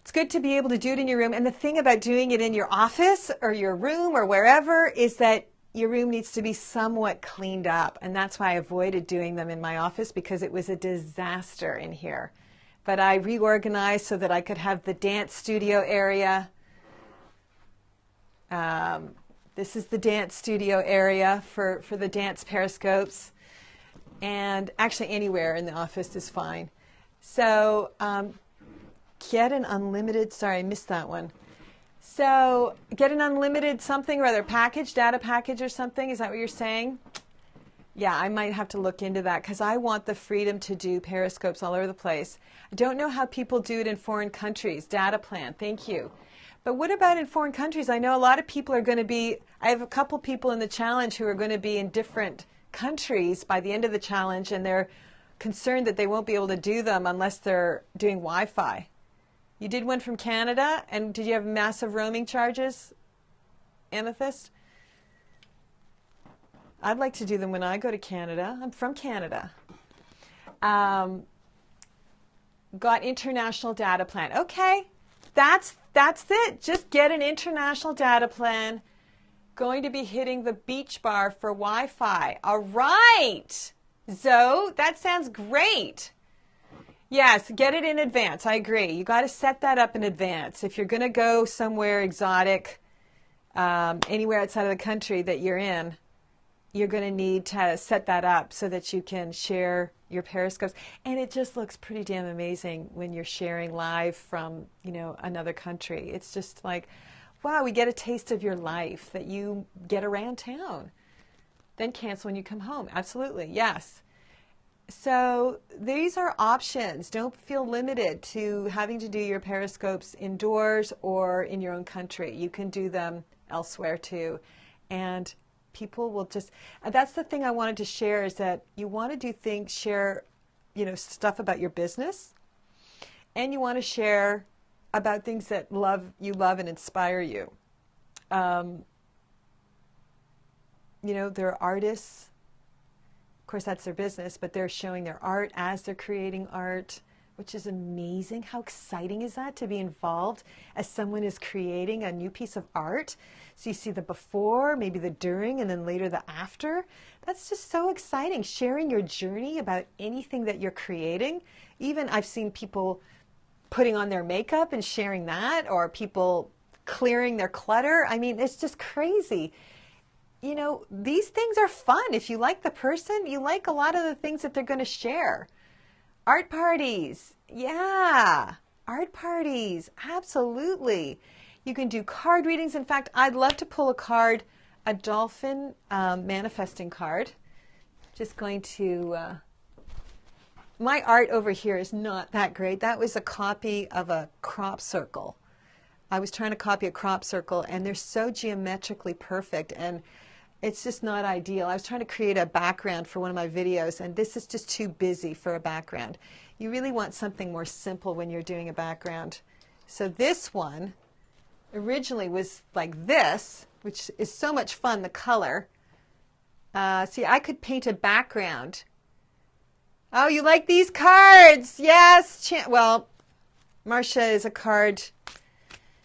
it's good to be able to do it in your room. And the thing about doing it in your office or your room or wherever is that your room needs to be somewhat cleaned up. And that's why I avoided doing them in my office, because it was a disaster in here. But I reorganized so that I could have the dance studio area. This is the dance studio area for the dance periscopes. And actually anywhere in the office is fine. So get an unlimited, sorry, I missed that one. So get an unlimited something or other package, data package or something. Is that what you're saying? Yeah, I might have to look into that, because I want the freedom to do periscopes all over the place. I don't know how people do it in foreign countries. Data plan, thank you. But what about in foreign countries? I know a lot of people are going to be, I have a couple people in the challenge who are going to be in different countries by the end of the challenge, and they're concerned that they won't be able to do them unless they're doing Wi-Fi. You did one from Canada, and did you have massive roaming charges, Amethyst? I'd like to do them when I go to Canada. I'm from Canada. Got international data plan. Okay, that's it. Just get an international data plan. Going to be hitting the beach bar for Wi-Fi. All right, Zoe, that sounds great. Yes, get it in advance. I agree. You got to set that up in advance. If you're going to go somewhere exotic, anywhere outside of the country that you're in, you're going to need to set that up so that you can share your Periscopes. And it just looks pretty damn amazing when you're sharing live from, another country. It's just like, wow, we get a taste of your life that you get around town. Then cancel when you come home. Absolutely, yes. So these are options. Don't feel limited to having to do your Periscopes indoors or in your own country. You can do them elsewhere too. And people will just, that's the thing I wanted to share, is that you want to do things, share, stuff about your business, and you want to share about things that you love and inspire you. There are artists, of course that's their business, but they're showing their art as they're creating art, which is amazing. How exciting is that, to be involved as someone is creating a new piece of art? So you see the before, maybe the during, and then later the after. That's just so exciting, sharing your journey about anything that you're creating. Even I've seen people putting on their makeup and sharing that, or people clearing their clutter. I mean, it's just crazy. These things are fun. If you like the person, you like a lot of the things that they're going to share. Art parties. Yeah. Art parties. Absolutely. You can do card readings. In fact, I'd love to pull a dolphin manifesting card. Just going to, my art over here is not that great. That was a copy of a crop circle. I was trying to copy a crop circle, and they're so geometrically perfect, and it's just not ideal. I was trying to create a background for one of my videos, and this is just too busy for a background. You really want something more simple when you're doing a background. So this one originally was like this, which is so much fun, the color. See, I could paint a background. Oh, you like these cards? Yes. Well, Marcia is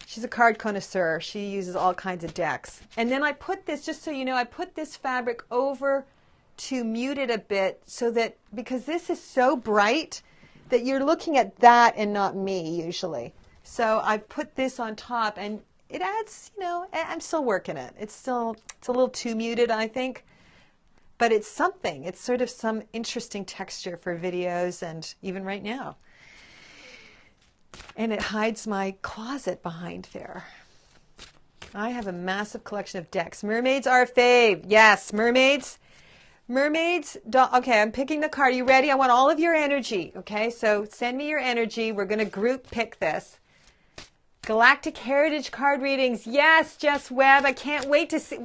she's a card connoisseur. She uses all kinds of decks. And then I put this, just so you know, I put this fabric over to mute it a bit, so that, because this is so bright that you're looking at that and not me usually. So I've put this on top, and it adds, I'm still working it. It's a little too muted, I think. But it's something. It's sort of some interesting texture for videos and even right now. And it hides my closet behind there. I have a massive collection of decks. Mermaids are a fave. Yes, mermaids. Okay, I'm picking the card. Are you ready? I want all of your energy. Okay, so send me your energy. We're going to group pick this. Galactic Heritage card readings. Yes, Jess Webb. I can't wait to see.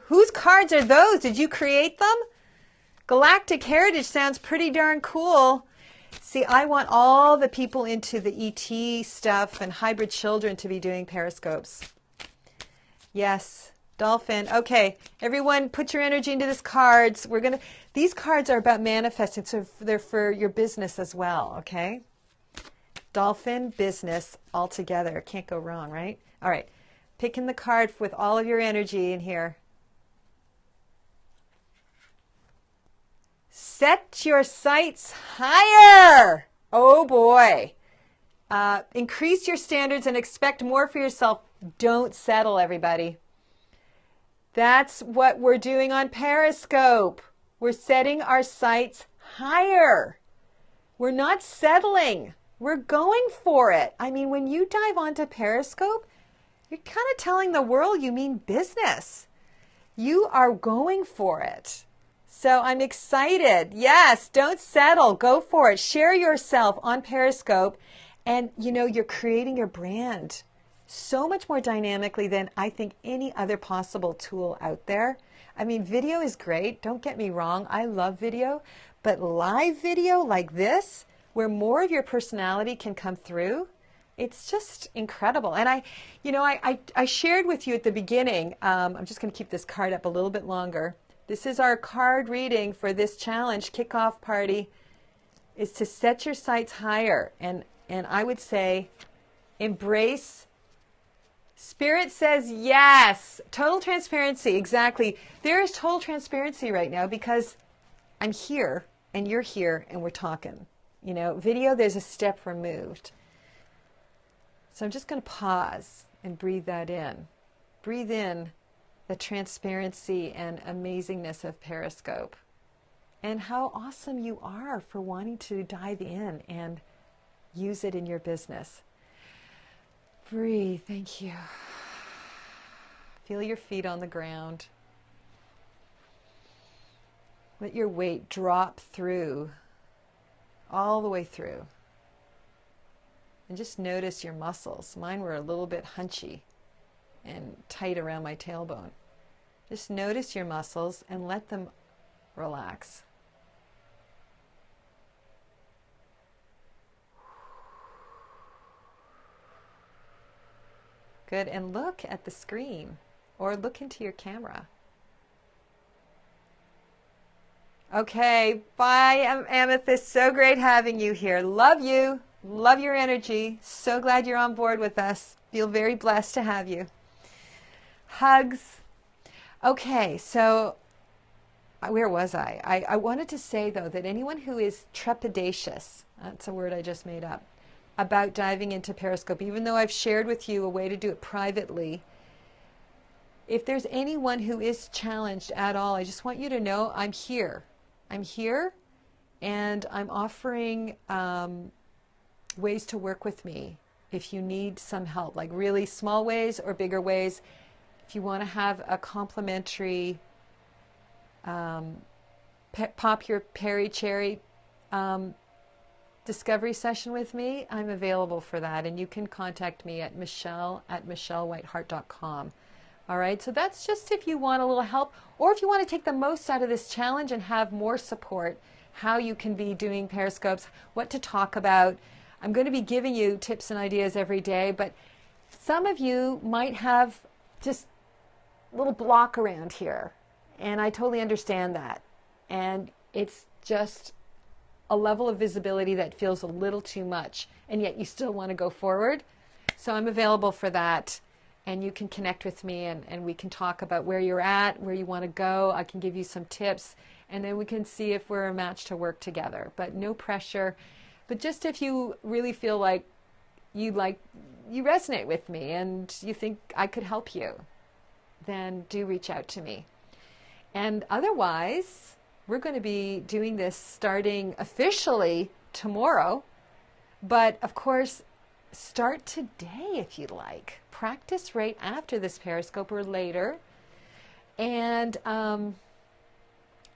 Whose cards are those? Did you create them? Galactic Heritage sounds pretty darn cool. See, I want all the people into the ET stuff and hybrid children to be doing Periscopes. Yes, Dolphin. Okay, everyone put your energy into these cards. These cards are about manifesting, so they're for your business as well, okay? Dolphin, business, all together. Can't go wrong, right? All right, picking the card with all of your energy in here. Set your sights higher. Oh boy. Increase your standards and expect more for yourself. Don't settle, everybody. That's what we're doing on Periscope. We're setting our sights higher. We're not settling. We're going for it. I mean, when you dive onto Periscope, you're kind of telling the world you mean business. You are going for it. So I'm excited. Yes, don't settle. Go for it. Share yourself on Periscope, and you're creating your brand so much more dynamically than I think any other possible tool out there. I mean, video is great. Don't get me wrong. I love video, but live video like this, where more of your personality can come through, It's just incredible. And I shared with you at the beginning, I'm just going to keep this card up a little bit longer. This is our card reading for this challenge, kickoff party, is to set your sights higher. And I would say embrace. Spirit says yes. Total transparency. Exactly. There is total transparency right now because I'm here and you're here and we're talking. Video, there's a step removed. So I'm just going to pause and breathe that in. Breathe in the transparency and amazingness of Periscope and how awesome you are for wanting to dive in and use it in your business. Breathe. Thank you. Feel your feet on the ground. Let your weight drop through, all the way through. And just notice your muscles. Mine were a little bit hunchy and tight around my tailbone. Just notice your muscles and let them relax. Good. And look at the screen or look into your camera. Okay. Bye, Amethyst. So great having you here. Love you. Love your energy. So glad you're on board with us. Feel very blessed to have you. Hugs. Okay, so where was I? I wanted to say, though, that anyone who is trepidatious, that's a word I just made up, about diving into Periscope, even though I've shared with you a way to do it privately, if there's anyone who is challenged at all, I just want you to know I'm here. I'm here, and I'm offering ways to work with me if you need some help, like really small ways or bigger ways. If you want to have a complimentary pop your peri cherry discovery session with me, I'm available for that. And you can contact me at michelle@michellewhiteheart.com. All right, so that's just if you want a little help, or if you want to take the most out of this challenge and have more support, how you can be doing Periscopes, what to talk about. I'm going to be giving you tips and ideas every day, but some of you might have just a little block around here, and I totally understand that. And it's just a level of visibility that feels a little too much, and yet you still want to go forward. So I'm available for that, and you can connect with me, and we can talk about where you're at, where you want to go. I can give you some tips, and then we can see if we're a match to work together. But no pressure. But just if you really feel like you resonate with me and you think I could help you, then do reach out to me. And otherwise, we're going to be doing this starting officially tomorrow. But of course, start today if you'd like. Practice right after this Periscope or later. And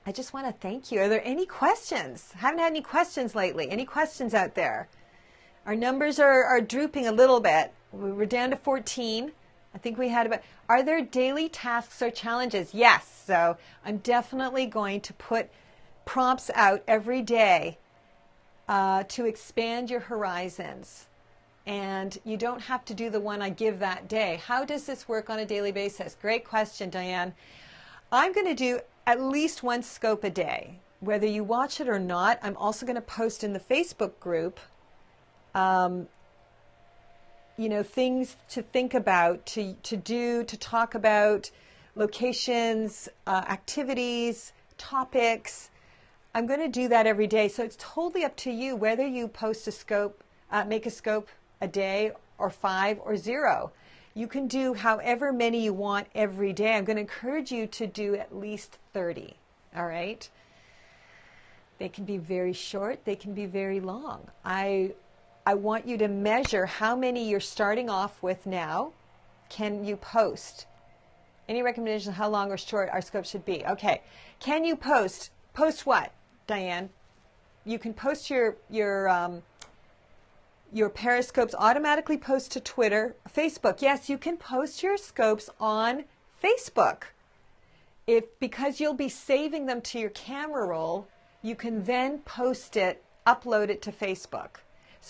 I just want to thank you. Are there any questions? Haven't had any questions lately. Any questions out there? Our numbers are drooping a little bit. We were down to 14. I think we had about... Are there daily tasks or challenges? Yes. So I'm definitely going to put prompts out every day to expand your horizons. And you don't have to do the one I give that day. How does this work on a daily basis? Great question, Diane. I'm going to do at least one scope a day. Whether you watch it or not, I'm also going to post in the Facebook group, things to think about, to do, to talk about, locations, activities, topics. I'm going to do that every day. So it's totally up to you whether you post a scope, make a scope a day or 5 or 0. You can do however many you want every day. I'm going to encourage you to do at least 30. All right? They can be very short. They can be very long. I want you to measure how many you're starting off with now. Can you post? Any recommendations on how long or short our scope should be? Okay. Can you post? Post what, Diane? You can post your Periscopes automatically post to Twitter, Facebook. Yes, you can post your scopes on Facebook. Because you'll be saving them to your camera roll, you can then post it, upload it to Facebook.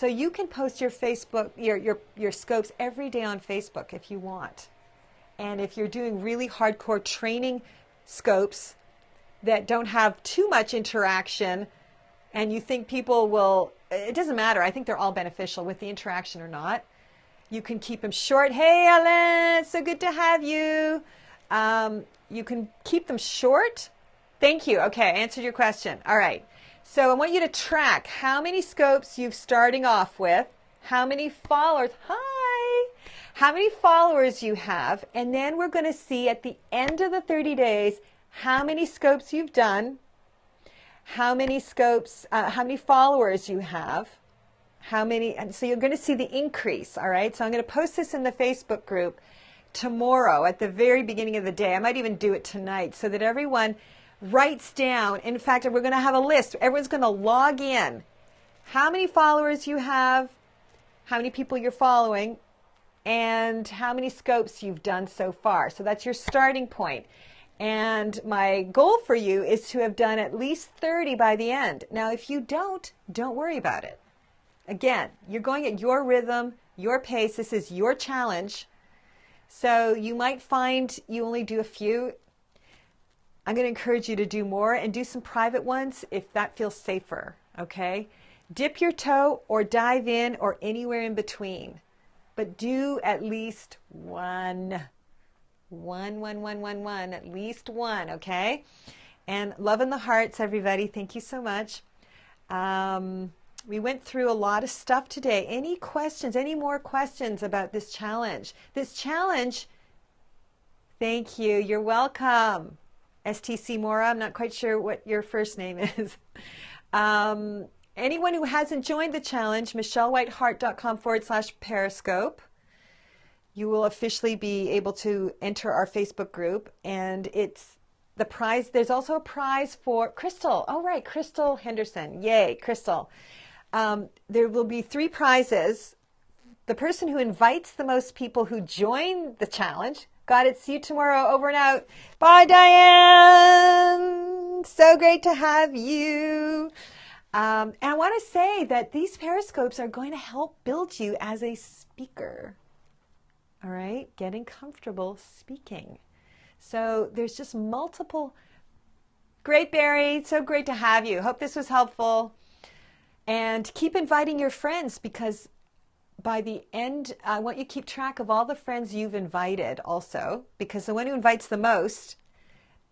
So you can post your Facebook, your scopes every day on Facebook if you want. And if you're doing really hardcore training scopes that don't have too much interaction and you think people will, it doesn't matter. I think they're all beneficial with the interaction or not. You can keep them short. Hey, Ellen, so good to have you. You can keep them short. Thank you. Okay, I answered your question. All right. So I want you to track how many scopes you've starting off with, how many followers, how many followers you have, and then we're going to see at the end of the 30 days how many scopes you've done, how many scopes, how many followers you have, how many, and so you're going to see the increase, all right? So I'm going to post this in the Facebook group tomorrow at the very beginning of the day. I might even do it tonight so that everyone writes down. In fact, we're going to have a list. Everyone's going to log in. How many followers you have, how many people you're following, and how many scopes you've done so far. So that's your starting point. And my goal for you is to have done at least 30 by the end. Now, if you don't worry about it. Again, you're going at your rhythm, your pace. This is your challenge. So you might find you only do a few. I'm going to encourage you to do more and do some private ones if that feels safer, okay? Dip your toe or dive in or anywhere in between. But do at least one, at least one, okay? And love in the hearts, everybody. Thank you so much. We went through a lot of stuff today. Any questions, any more questions about this challenge? This challenge, thank you. You're welcome. STC Mora, I'm not quite sure what your first name is. Anyone who hasn't joined the challenge, michellewhitehart.com/Periscope. You will officially be able to enter our Facebook group, and it's the prize. There's also a prize for Crystal. Oh, right, Crystal Henderson. Yay, Crystal. There will be 3 prizes. The person who invites the most people who join the challenge. Got it. See you tomorrow. Over and out. Bye, Diane. So great to have you. And I want to say that these Periscopes are going to help build you as a speaker. All right? Getting comfortable speaking. So there's just multiple. Great, Barry. So great to have you. Hope this was helpful. And keep inviting your friends, because by the end, I want you to keep track of all the friends you've invited also, because the one who invites the most,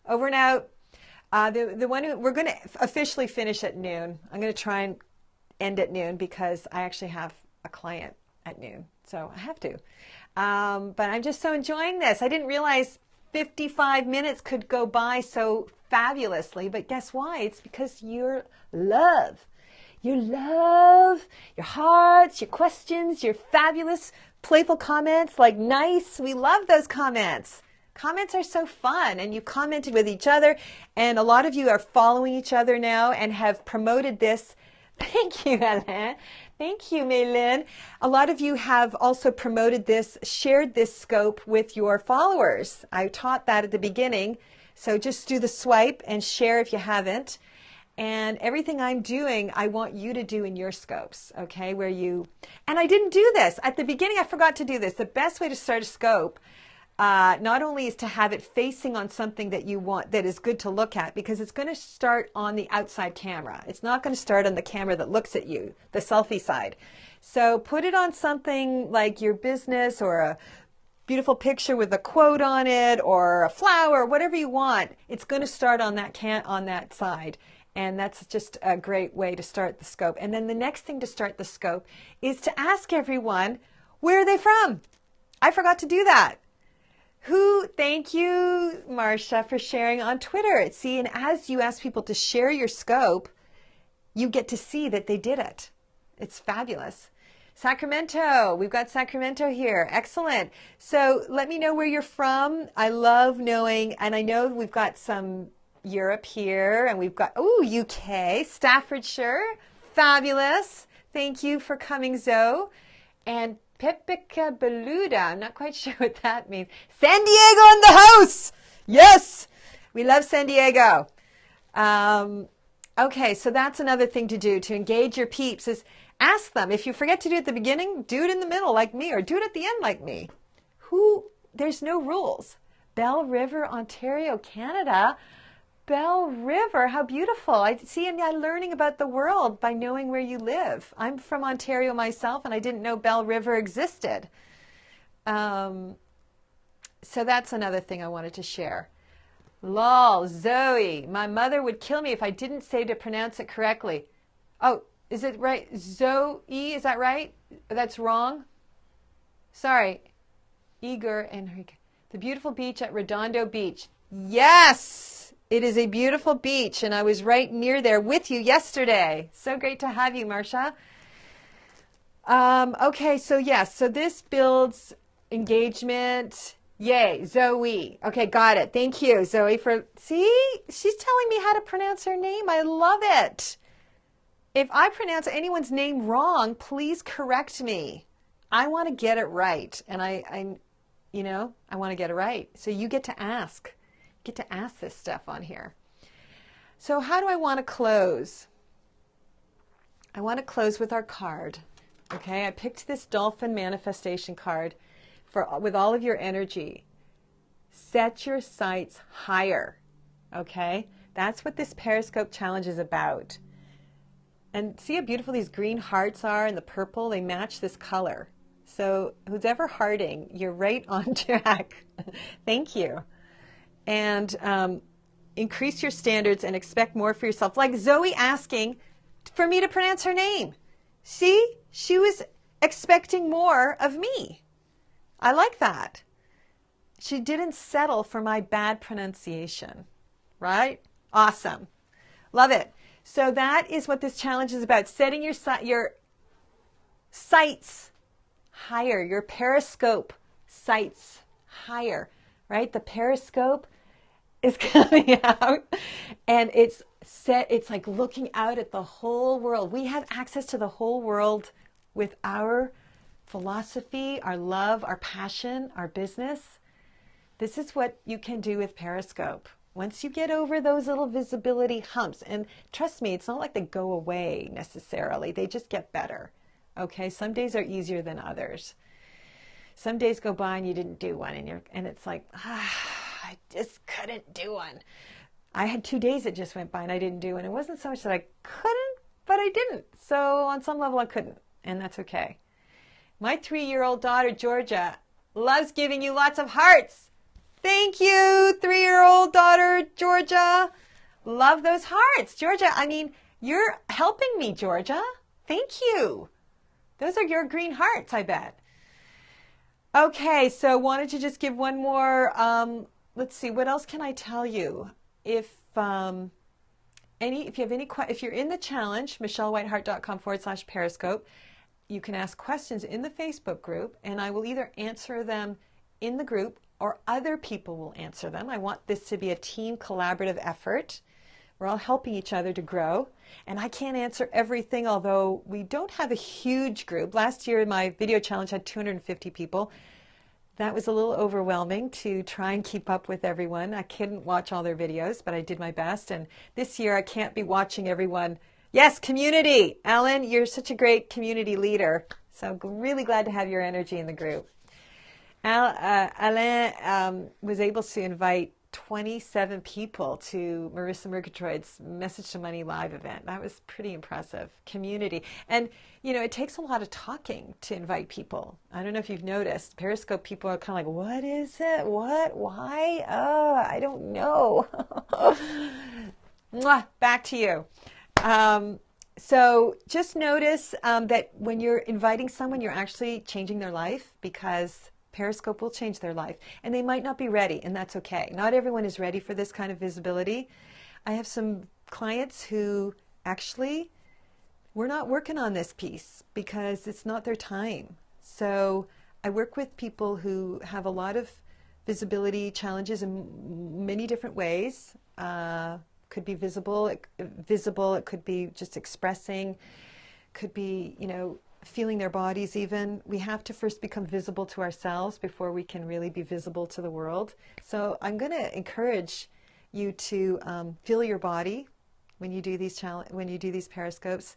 over and out. The one who, we're going to officially finish at noon. I'm going to try and end at noon because I actually have a client at noon, so I have to. But I'm just so enjoying this. I didn't realize 55 minutes could go by so fabulously, but guess why? It's because your love, your hearts, your questions, your fabulous, playful comments, like nice. We love those comments. Comments are so fun, and you commented with each other, and a lot of you are following each other now and have promoted this. Thank you, Alain. Thank you, Maylin. A lot of you have also promoted this, shared this scope with your followers. I taught that at the beginning, so just do the swipe and share if you haven't. And everything I'm doing, I want you to do in your scopes, okay? And I didn't do this. At the beginning, I forgot to do this. The best way to start a scope not only is to have it facing on something that you want, that is good to look at, because it's going to start on the outside camera. It's not going to start on the camera that looks at you, the selfie side. So put it on something like your business, or a beautiful picture with a quote on it, or a flower, whatever you want. It's going to start on that side. And that's just a great way to start the scope. And then the next thing to start the scope is to ask everyone, where are they from? I forgot to do that. Thank you, Marcia, for sharing on Twitter. See, and as you ask people to share your scope, you get to see that they did it. It's fabulous. Sacramento, we've got Sacramento here. Excellent. So let me know where you're from. I love knowing, and I know we've got some Europe here, and we've got, UK, Staffordshire. Fabulous. Thank you for coming, Zoe. And Pepica Beluda, I'm not quite sure what that means. San Diego in the house! Yes! We love San Diego. Okay, so that's another thing to do, to engage your peeps, is Ask them. If you forget to do it at the beginning, do it in the middle like me, or do it at the end like me. There's no rules. Bell River, Ontario, Canada. Bell River, how beautiful. I see, and I'm learning about the world by knowing where you live. I'm from Ontario myself, and I didn't know Bell River existed. So that's another thing I wanted to share. Lol, Zoe, my mother would kill me if I didn't say to pronounce it correctly. Oh, is it right? Zoe, is that right? That's wrong? Sorry. Igor and Enrique. The beautiful beach at Redondo Beach. Yes, it is a beautiful beach, and I was right near there with you yesterday. So great to have you, Marcia. Okay, so yes, so this builds engagement. Yay, Zoe. Okay, got it. Thank you, Zoe, for, see, she's telling me how to pronounce her name. I love it. If I pronounce anyone's name wrong, please correct me. I want to get it right, and I want to get it right. So you get to ask. You get to ask this stuff on here. So how do I want to close? I want to close with our card. Okay, I picked this dolphin manifestation card with all of your energy. Set your sights higher. Okay, that's what this Periscope challenge is about. And see how beautiful these green hearts are and the purple? They match this color. So who's ever hearting, you're right on track. Thank you. And increase your standards and expect more for yourself. Like Zoe asking for me to pronounce her name. See, she was expecting more of me. I like that. She didn't settle for my bad pronunciation, right? Awesome. Love it. So that is what this challenge is about. Setting your sights higher, your Periscope sights higher, right? The Periscope is coming out and it's like looking out at the whole world. We have access to the whole world with our philosophy, our love, our passion, our business. This is what you can do with Periscope. Once you get over those little visibility humps, and trust me, it's not like they go away necessarily. They just get better. Okay, some days are easier than others. Some days go by and you didn't do one, and it's like, I just couldn't do one. I had 2 days that just went by and I didn't do one. It wasn't so much that I couldn't, but I didn't. So on some level I couldn't, and that's okay. My 3-year-old daughter, Georgia, loves giving you lots of hearts. Thank you, 3-year-old daughter, Georgia. Love those hearts. Georgia, I mean, you're helping me, Georgia. Thank you. Those are your green hearts, I bet. Okay, so wanted to just give one more, let's see, what else can I tell you? If you're in the challenge, michellewhiteheart.com/Periscope, you can ask questions in the Facebook group, and I will either answer them in the group or other people will answer them. I want this to be a team collaborative effort. We're all helping each other to grow. And I can't answer everything, although we don't have a huge group. Last year, my video challenge had 250 people. That was a little overwhelming to try and keep up with everyone. I couldn't watch all their videos, but I did my best. And this year, I can't be watching everyone. Yes, community. Alan, you're such a great community leader. So I'm really glad to have your energy in the group. Alain was able to invite 27 people to Marissa Murgatroyd's Message to Money live event. That was pretty impressive. Community. And, it takes a lot of talking to invite people. I don't know if you've noticed. Periscope people are kind of like, what is it? What? Why? Oh, I don't know. Mwah, back to you. So just notice that when you're inviting someone, you're actually changing their life, because Periscope will change their life, and they might not be ready, and that's okay. Not everyone is ready for this kind of visibility. I have some clients who actually were not working on this piece because it's not their time. So I work with people who have a lot of visibility challenges in many different ways. Could be visible, it could be just expressing, could be, feeling their bodies even. We have to first become visible to ourselves before we can really be visible to the world. So I'm going to encourage you to feel your body when you do these periscopes.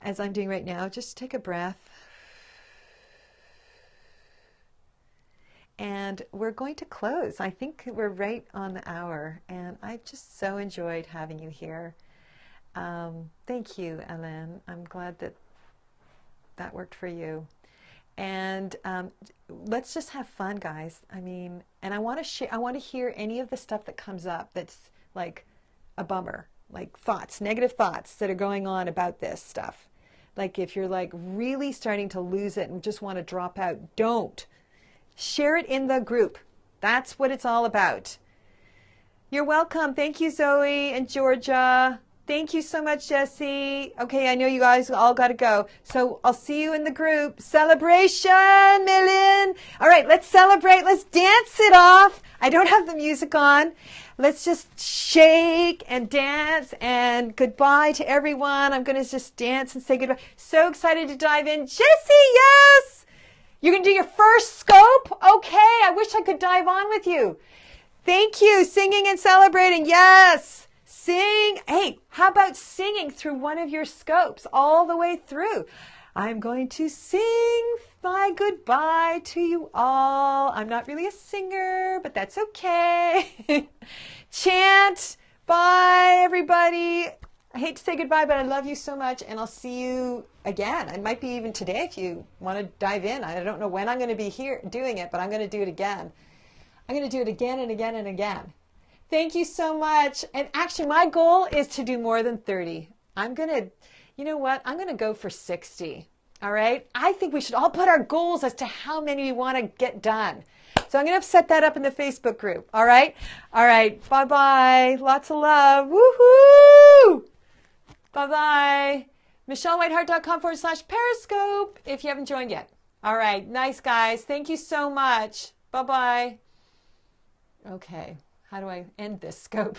as I'm doing right now, just take a breath. And we're going to close. I think we're right on the hour, and I've just so enjoyed having you here. Thank you, Ellen. I'm glad that that worked for you. And let's just have fun, guys. I mean, and I want to share. I want to hear any of the stuff that comes up that's like a bummer, like thoughts, negative thoughts that are going on about this stuff. Like if you're like really starting to lose it and just want to drop out, don't. Share it in the group. That's what it's all about. You're welcome. Thank you, Zoe and Georgia. Thank you so much, Jessie. Okay, I know you guys all got to go. So I'll see you in the group. Celebration, Millen. All right, let's celebrate. Let's dance it off. I don't have the music on. Let's just shake and dance and goodbye to everyone. I'm going to just dance and say goodbye. So excited to dive in. Jessie, yes! You're going to do your first scope? Okay, I wish I could dive on with you. Thank you. Singing and celebrating. Yes. Sing. Hey, how about singing through one of your scopes all the way through? I'm going to sing my goodbye to you all. I'm not really a singer, but that's okay. Chant. Bye, everybody. I hate to say goodbye, but I love you so much, and I'll see you again. It might be even today if you want to dive in. I don't know when I'm going to be here doing it, but I'm going to do it again. I'm going to do it again and again and again. Thank you so much. And actually, my goal is to do more than 30. I'm going to, you know what? I'm going to go for 60. All right? I think we should all put our goals as to how many we want to get done. So I'm going to set that up in the Facebook group. All right? All right. Bye-bye. Lots of love. Woohoo! Bye-bye. MichelleWhiteheart.com/Periscope if you haven't joined yet. All right. Nice, guys. Thank you so much. Bye-bye. Okay. How do I end this scope?